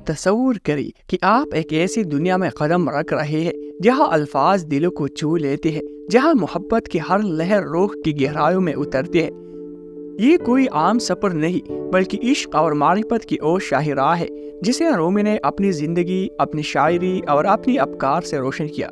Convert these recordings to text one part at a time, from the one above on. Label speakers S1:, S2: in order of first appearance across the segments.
S1: تصور کریے کہ آپ ایک ایسی دنیا میں قدم رکھ رہے ہیں جہاں الفاظ دلوں کو چھو لیتے ہیں، جہاں محبت کی ہر لہر روح کی گہرائیوں میں اترتی ہے۔ یہ کوئی عام سفر نہیں بلکہ عشق اور معرفت کی وہ شاہراہ ہے جسے رومی نے اپنی زندگی، اپنی شاعری اور اپنی افکار سے روشن کیا۔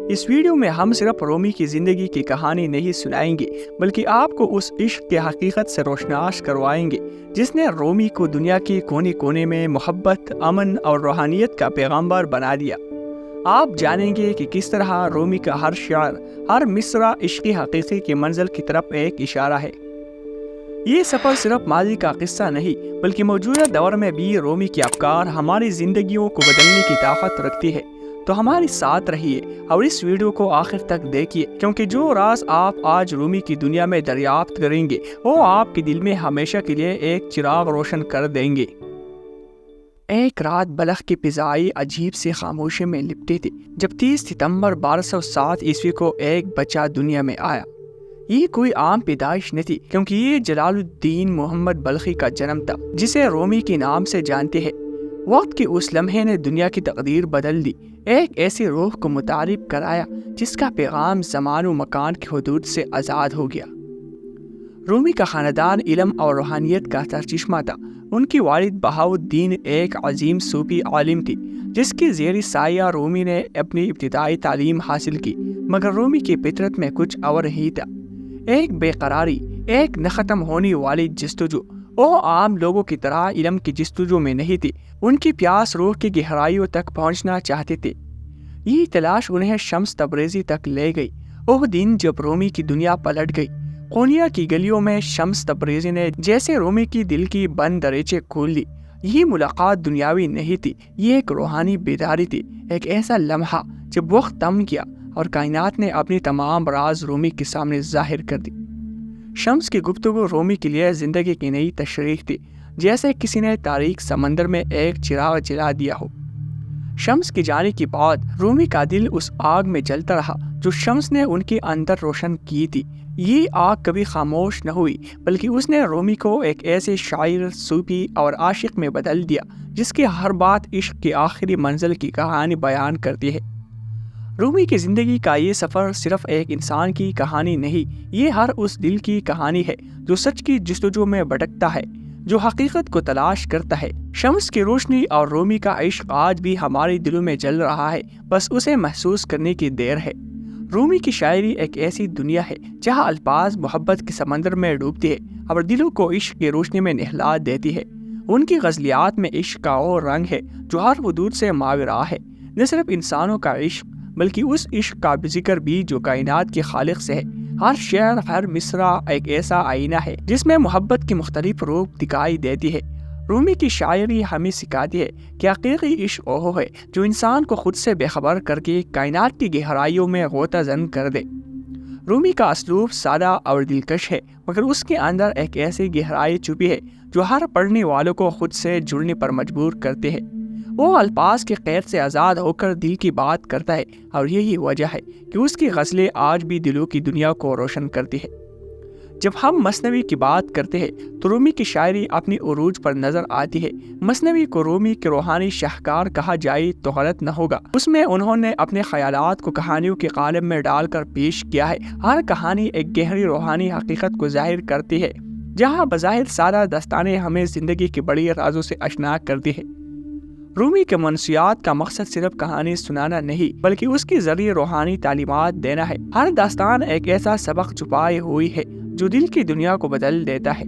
S1: اس ویڈیو میں ہم صرف رومی کی زندگی کی کہانی نہیں سنائیں گے بلکہ آپ کو اس عشق کے حقیقت سے روشناس کروائیں گے جس نے رومی کو دنیا کے کونے کونے میں محبت، امن اور روحانیت کا پیغامبر بنا دیا۔ آپ جانیں گے کہ کس طرح رومی کا ہر شعر، ہر مصرع عشقی حقیقی کی منزل کی طرف ایک اشارہ ہے۔ یہ سفر صرف ماضی کا قصہ نہیں بلکہ موجودہ دور میں بھی رومی کے افکار ہماری زندگیوں کو بدلنے کی طاقت رکھتی ہے۔ تو ہمارے ساتھ رہیے اور اس ویڈیو کو آخر تک دیکھیے، کیونکہ جو راز آپ آج رومی کی دنیا میں دریافت کریں گے وہ آپ کے دل میں ہمیشہ کے لیے ایک چراغ روشن کر دیں گے۔ ایک رات بلخ کی فضائی عجیب سی خاموشی میں لپٹی تھی جب 30 ستمبر 1207 عیسوی کو ایک بچہ دنیا میں آیا۔ یہ کوئی عام پیدائش نہیں تھی، کیونکہ یہ جلال الدین محمد بلخی کا جنم تھا جسے رومی کے نام سے جانتے ہیں۔ وقت کے اس لمحے نے دنیا کی تقدیر بدل دی، ایک ایسی روح کو متعارف کرایا جس کا پیغام زمان و مکان کی حدود سے آزاد ہو گیا۔ رومی کا خاندان علم اور روحانیت کا سرچشمہ تھا۔ ان کی والد بہاؤالدین ایک عظیم صوفی عالم تھی جس کی زیر سایہ رومی نے اپنی ابتدائی تعلیم حاصل کی، مگر رومی کی فطرت میں کچھ اور ہی تھا، ایک بے قراری، ایک نہ ختم ہونے والی جستجو۔ وہ عام لوگوں کی طرح علم کی جستجو میں نہیں تھی، ان کی پیاس روح کی گہرائیوں تک پہنچنا چاہتے تھے۔ یہ تلاش انہیں شمس تبریزی تک لے گئی۔ وہ دن جب رومی کی دنیا پلٹ گئی، قونیا کی گلیوں میں شمس تبریزی نے جیسے رومی کی دل کی بند دریچے کھول دی۔ یہ ملاقات دنیاوی نہیں تھی، یہ ایک روحانی بیداری تھی، ایک ایسا لمحہ جب وقت تھم گیا اور کائنات نے اپنی تمام راز رومی کے سامنے ظاہر کر دی۔ شمس کی گفتگو رومی کے لیے زندگی کی نئی تشریح تھی، جیسے کسی نے تاریک سمندر میں ایک چراغ جلا دیا ہو۔ شمس کی جانے کے بعد رومی کا دل اس آگ میں جلتا رہا جو شمس نے ان کے اندر روشن کی تھی۔ یہ آگ کبھی خاموش نہ ہوئی، بلکہ اس نے رومی کو ایک ایسے شاعر، صوفی اور عاشق میں بدل دیا جس کی ہر بات عشق کی آخری منزل کی کہانی بیان کرتی ہے۔ رومی کی زندگی کا یہ سفر صرف ایک انسان کی کہانی نہیں، یہ ہر اس دل کی کہانی ہے جو سچ کی جستجو میں بھٹکتا ہے، جو حقیقت کو تلاش کرتا ہے۔ شمس کی روشنی اور رومی کا عشق آج بھی ہمارے دلوں میں جل رہا ہے، بس اسے محسوس کرنے کی دیر ہے۔ رومی کی شاعری ایک ایسی دنیا ہے جہاں الفاظ محبت کے سمندر میں ڈوبتی ہے اور دلوں کو عشق کی روشنی میں نہلا دیتی ہے۔ ان کی غزلیات میں عشق کا وہ رنگ ہے جو ہر حدود سے ماوراء ہے، نہ صرف انسانوں کا عشق بلکہ اس عشق کا ذکر بھی جو کائنات کے خالق سے ہے۔ ہر شعر، ہر مصرع ایک ایسا آئینہ ہے جس میں محبت کی مختلف روپ دکھائی دیتی ہے۔ رومی کی شاعری ہمیں سکھاتی ہے کہ حقیقی عشق وہ ہے جو انسان کو خود سے بے خبر کر کے کائنات کی گہرائیوں میں غوطہ زن کر دے۔ رومی کا اسلوب سادہ اور دلکش ہے، مگر اس کے اندر ایک ایسی گہرائی چھپی ہے جو ہر پڑھنے والوں کو خود سے جڑنے پر مجبور کرتے ہیں۔ وہ الفاظ کے قید سے آزاد ہو کر دل کی بات کرتا ہے، اور یہی وجہ ہے کہ اس کی غزلیں آج بھی دلوں کی دنیا کو روشن کرتی ہے۔ جب ہم مثنوی کی بات کرتے ہیں تو رومی کی شاعری اپنی عروج پر نظر آتی ہے۔ مثنوی کو رومی کے روحانی شاہکار کہا جائے تو غلط نہ ہوگا۔ اس میں انہوں نے اپنے خیالات کو کہانیوں کے قالب میں ڈال کر پیش کیا ہے۔ ہر کہانی ایک گہری روحانی حقیقت کو ظاہر کرتی ہے، جہاں بظاہر سادہ داستانیں ہمیں زندگی کے بڑی رازوں سے آشنا کرتی ہے۔ رومی کے منشیات کا مقصد صرف کہانی سنانا نہیں بلکہ اس کے ذریعے روحانی تعلیمات دینا ہے۔ ہر داستان ایک ایسا سبق چھپائے ہوئی ہے جو دل کی دنیا کو بدل دیتا ہے،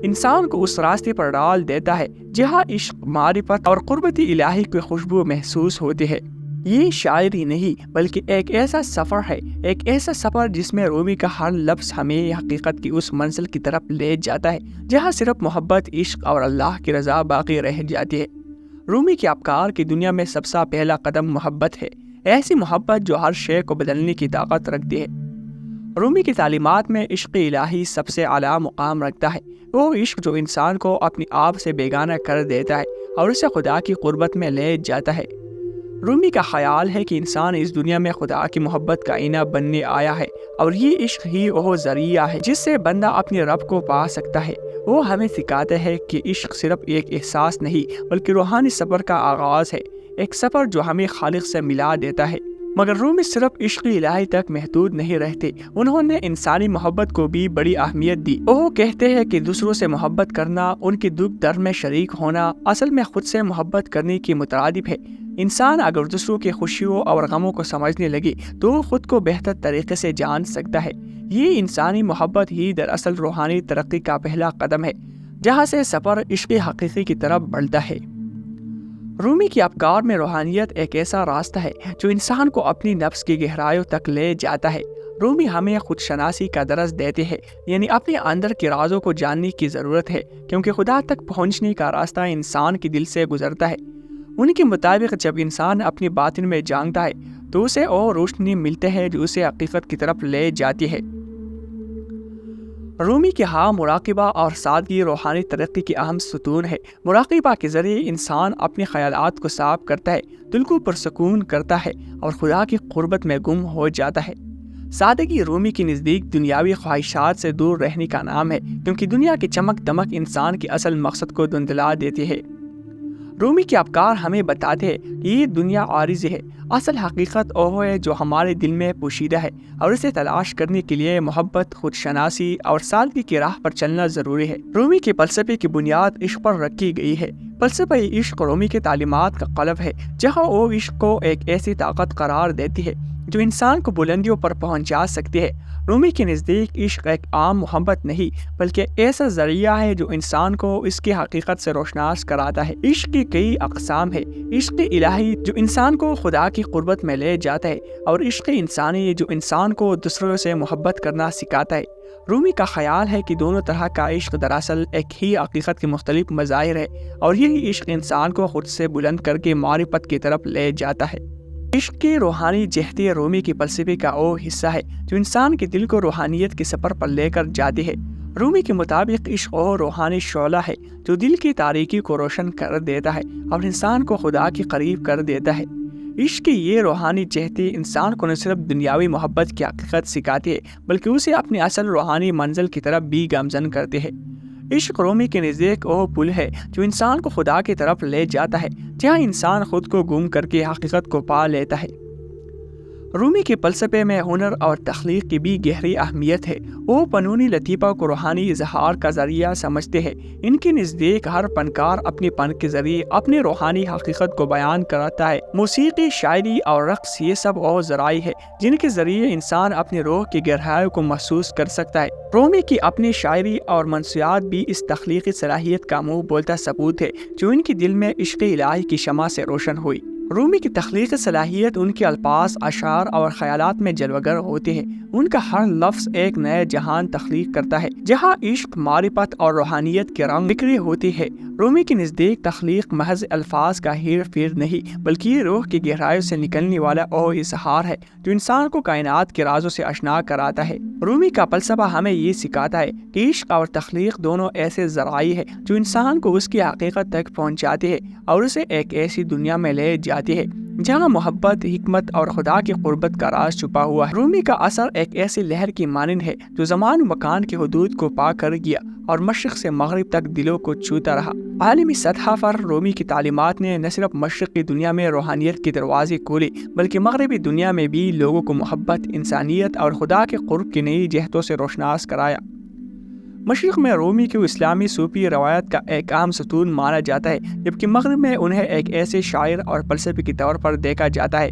S1: انسان کو اس راستے پر ڈال دیتا ہے جہاں عشق، معرفت اور قربت الہی کی خوشبو محسوس ہوتی ہے۔ یہ شاعری نہیں بلکہ ایک ایسا سفر ہے، ایک ایسا سفر جس میں رومی کا ہر لفظ ہمیں حقیقت کی اس منزل کی طرف لے جاتا ہے جہاں صرف محبت، عشق اور اللہ کی رضا باقی رہ جاتی ہے۔ رومی کے افکار کی دنیا میں سب سے پہلا قدم محبت ہے، ایسی محبت جو ہر شے کو بدلنے کی طاقت رکھتی ہے۔ رومی کی تعلیمات میں عشق الہی سب سے اعلیٰ مقام رکھتا ہے، وہ عشق جو انسان کو اپنی آپ سے بیگانہ کر دیتا ہے اور اسے خدا کی قربت میں لے جاتا ہے۔ رومی کا خیال ہے کہ انسان اس دنیا میں خدا کی محبت کا آئینہ بننے آیا ہے اور یہ عشق ہی وہ ذریعہ ہے جس سے بندہ اپنے رب کو پا سکتا ہے۔ وہ ہمیں سکھاتا ہے کہ عشق صرف ایک احساس نہیں بلکہ روحانی سفر کا آغاز ہے، ایک سفر جو ہمیں خالق سے ملا دیتا ہے۔ مگر رومی صرف عشق الہی تک محدود نہیں رہتے، انہوں نے انسانی محبت کو بھی بڑی اہمیت دی۔ وہ کہتے ہیں کہ دوسروں سے محبت کرنا، ان کی دکھ درد میں شریک ہونا، اصل میں خود سے محبت کرنے کی مترادف ہے۔ انسان اگر دوسروں کی خوشیوں اور غموں کو سمجھنے لگے تو وہ خود کو بہتر طریقے سے جان سکتا ہے۔ یہ انسانی محبت ہی دراصل روحانی ترقی کا پہلا قدم ہے، جہاں سے سفر عشق حقیقی کی طرف بڑھتا ہے۔ رومی کے افکار میں روحانیت ایک ایسا راستہ ہے جو انسان کو اپنی نفس کی گہرائیوں تک لے جاتا ہے۔ رومی ہمیں خود شناسی کا درس دیتے ہیں، یعنی اپنے اندر کے رازوں کو جاننے کی ضرورت ہے، کیونکہ خدا تک پہنچنے کا راستہ انسان کے دل سے گزرتا ہے۔ ان کے مطابق جب انسان اپنی باطن میں جانتا ہے تو اسے اور روشنی ملتے ہے جو اسے حقیقت کی طرف لے جاتی ہے۔ رومی کے ہاں مراقبہ اور سادگی روحانی ترقی کی اہم ستون ہے۔ مراقبہ کے ذریعے انسان اپنے خیالات کو صاف کرتا ہے، دل کو پرسکون کرتا ہے اور خدا کی قربت میں گم ہو جاتا ہے۔ سادگی رومی کے نزدیک دنیاوی خواہشات سے دور رہنے کا نام ہے، کیونکہ دنیا کی چمک دمک انسان کے اصل مقصد کو دھندلا دیتی ہے۔ رومی کے افکار ہمیں بتاتے ہیں کہ یہ دنیا عارضی ہے، اصل حقیقت وہ ہے جو ہمارے دل میں پوشیدہ ہے، اور اسے تلاش کرنے کے لیے محبت، خود شناسی اور سادگی کی راہ پر چلنا ضروری ہے۔ رومی کے فلسفے کی بنیاد عشق پر رکھی گئی ہے۔ فلسفہ عشق رومی کے تعلیمات کا قلب ہے، جہاں وہ عشق کو ایک ایسی طاقت قرار دیتی ہے جو انسان کو بلندیوں پر پہنچا سکتی ہے۔ رومی کے نزدیک عشق ایک عام محبت نہیں بلکہ ایسا ذریعہ ہے جو انسان کو اس کی حقیقت سے روشناس کراتا ہے۔ عشق کی کئی اقسام ہے۔ عشق الہی جو انسان کو خدا کی قربت میں لے جاتا ہے، اور عشق انسانی جو انسان کو دوسروں سے محبت کرنا سکھاتا ہے۔ رومی کا خیال ہے کہ دونوں طرح کا عشق دراصل ایک ہی حقیقت کے مختلف مظاہر ہے، اور یہی عشق انسان کو خود سے بلند کر کے معرفت کی طرف لے جاتا ہے۔ عشق کی روحانی جہتی رومی کے فلسفے کا وہ حصہ ہے جو انسان کے دل کو روحانیت کے سفر پر لے کر جاتی ہے۔ رومی کے مطابق عشق وہ روحانی شعلہ ہے جو دل کی تاریکی کو روشن کر دیتا ہے اور انسان کو خدا کے قریب کر دیتا ہے۔ عشق کی یہ روحانی جہتی انسان کو نہ صرف دنیاوی محبت کی حقیقت سکھاتی ہے بلکہ اسے اپنی اصل روحانی منزل کی طرف بھی گامزن کرتی ہے۔ عشق رومی کے نزدیک وہ پل ہے جو انسان کو خدا کی طرف لے جاتا ہے، جہاں انسان خود کو گم کر کے حقیقت کو پا لیتا ہے۔ رومی کے فلسفے میں ہنر اور تخلیق کی بھی گہری اہمیت ہے۔ وہ فنونی لطیفہ کو روحانی اظہار کا ذریعہ سمجھتے ہیں۔ ان کے نزدیک ہر فنکار اپنے فن کے ذریعے اپنی روحانی حقیقت کو بیان کرتا ہے۔ موسیقی، شاعری اور رقص یہ سب وہ ذرائع ہے جن کے ذریعے انسان اپنی روح کی گہرائیوں کو محسوس کر سکتا ہے۔ رومی کی اپنی شاعری اور منشیات بھی اس تخلیقی صلاحیت کا منہ بولتا ثبوت ہے جو ان کے دل میں عشق الہی کی شمع سے روشن ہوئی۔ رومی کی تخلیقی صلاحیت ان کے الفاظ، اشعار اور خیالات میں جلوگر ہوتی ہے۔ ان کا ہر لفظ ایک نئے جہان تخلیق کرتا ہے جہاں عشق، معرفت اور روحانیت کے رنگ بکھری ہوتی ہے۔ رومی کے نزدیک تخلیق محض الفاظ کا ہیر پھیر نہیں بلکہ یہ روح کی گہرائیوں سے نکلنے والا وہ اظہار ہے جو انسان کو کائنات کے رازوں سے آشنا کراتا ہے۔ رومی کا فلسفہ ہمیں یہ سکھاتا ہے کہ عشق اور تخلیق دونوں ایسے ذرائع ہیں جو انسان کو اس کی حقیقت تک پہنچاتے ہیں اور اسے ایک ایسی دنیا میں لے جاتی ہے جہاں محبت، حکمت اور خدا کی قربت کا راز چھپا ہوا ہے۔ رومی کا اثر ایک ایسی لہر کی مانند ہے جو زمان و مکان کی حدود کو پا کر گیا اور مشرق سے مغرب تک دلوں کو چھوتا رہا۔ عالمی سطح پر رومی کی تعلیمات نے نہ صرف مشرقی دنیا میں روحانیت کے دروازے کھولے بلکہ مغربی دنیا میں بھی لوگوں کو محبت، انسانیت اور خدا کے قرب کی نئی جہتوں سے روشناس کرایا۔ مشرق میں رومی کو اسلامی صوفی روایت کا ایک اہم ستون مانا جاتا ہے، جبکہ مغرب میں انہیں ایک ایسے شاعر اور فلسفی کے طور پر دیکھا جاتا ہے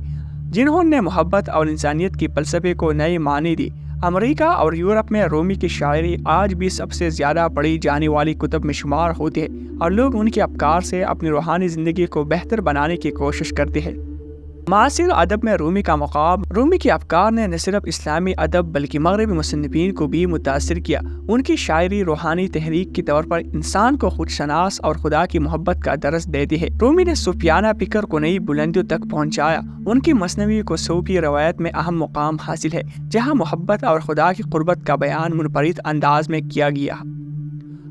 S1: جنہوں نے محبت اور انسانیت کی فلسفے کو نئی معنی دی۔ امریکہ اور یورپ میں رومی کی شاعری آج بھی سب سے زیادہ پڑھی جانے والی کتب میں شمار ہوتی ہے اور لوگ ان کے افکار سے اپنی روحانی زندگی کو بہتر بنانے کی کوشش کرتے ہیں۔ معاصر ادب میں رومی کا مقام، رومی کے افکار نے نہ صرف اسلامی ادب بلکہ مغربی مصنفین کو بھی متاثر کیا۔ ان کی شاعری روحانی تحریک کے طور پر انسان کو خود شناس اور خدا کی محبت کا درس دیتی ہے۔ رومی نے صوفیانہ فکر کو نئی بلندیوں تک پہنچایا۔ ان کی مثنوی کو صوفی روایت میں اہم مقام حاصل ہے جہاں محبت اور خدا کی قربت کا بیان منفرد انداز میں کیا گیا۔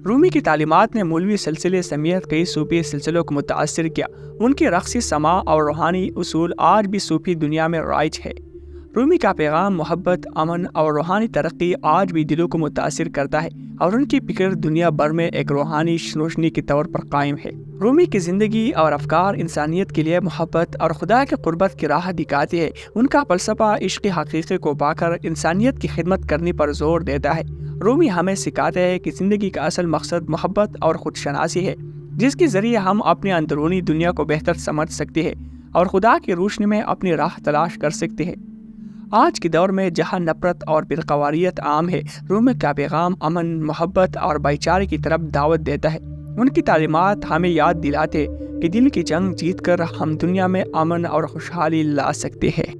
S1: رومی کی تعلیمات نے مولوی سلسلے سمیت کئی صوفی سلسلوں کو متاثر کیا۔ ان کی رقصی سماع اور روحانی اصول آج بھی صوفی دنیا میں رائج ہے۔ رومی کا پیغام محبت، امن اور روحانی ترقی آج بھی دلوں کو متاثر کرتا ہے، اور ان کی فکر دنیا بھر میں ایک روحانی روشنی کے طور پر قائم ہے۔ رومی کی زندگی اور افکار انسانیت کے لیے محبت اور خدا کے قربت کی راہ دکھاتی ہے۔ ان کا فلسفہ عشق حقیقی کو پا کر انسانیت کی خدمت کرنے پر زور دیتا ہے۔ رومی ہمیں سکھاتے ہیں کہ زندگی کا اصل مقصد محبت اور خود شناسی ہے، جس کے ذریعے ہم اپنی اندرونی دنیا کو بہتر سمجھ سکتے ہیں اور خدا کی روشنی میں اپنی راہ تلاش کر سکتے ہیں۔ آج کے دور میں جہاں نفرت اور فرقواریت عام ہے، رومی کا پیغام امن، محبت اور بھائی چارے کی طرف دعوت دیتا ہے۔ ان کی تعلیمات ہمیں یاد دلاتے کہ دل کی جنگ جیت کر ہم دنیا میں امن اور خوشحالی لا سکتے ہیں۔